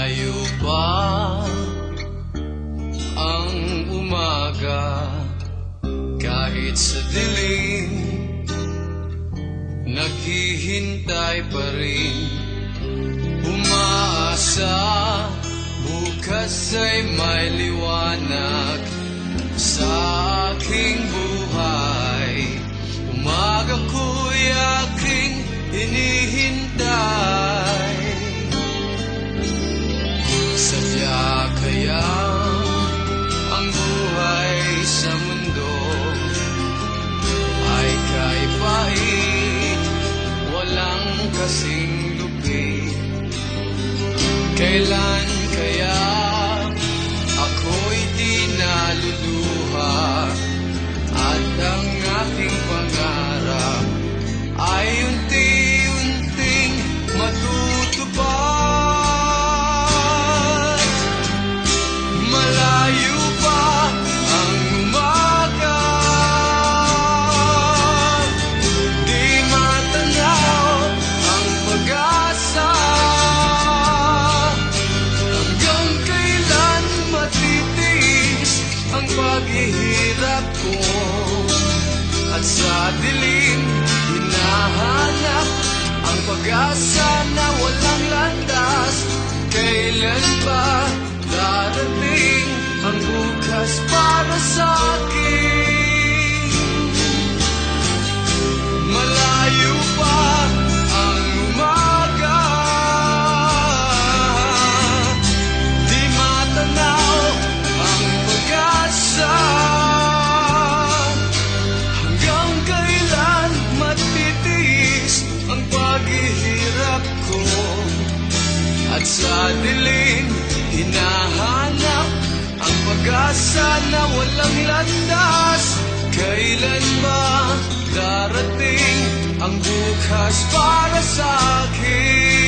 Malayo pa ang umaga, kahit sa dilim naghihintay pa rin. Umaasa, bukas ay may liwanag sa aking buhay. Umaga ko'y aking hinihintay. Sadya kaya ang buhay sa mundo ay kahit walang kasing lupit. Kailan kaya ako'y di naluluha at ang aking pangarap ay unti-unting matutupad? Malayo pa ang umaga, di matanaw ang pag-asa. Hanggang kailan matitiis ang paghihirap ko, at sa dilim hinahanap ang pag-asa na walang landas. Kailan ba darating ang bukas para sa akin? Malayo pa ang umaga, di matanaw ang pag-asa. Hanggang kailan matitiis ang paghihirap ko, at sa dilim hinahanap ang pag-asa na walang landas. Kailan ba darating ang bukas para sa akin?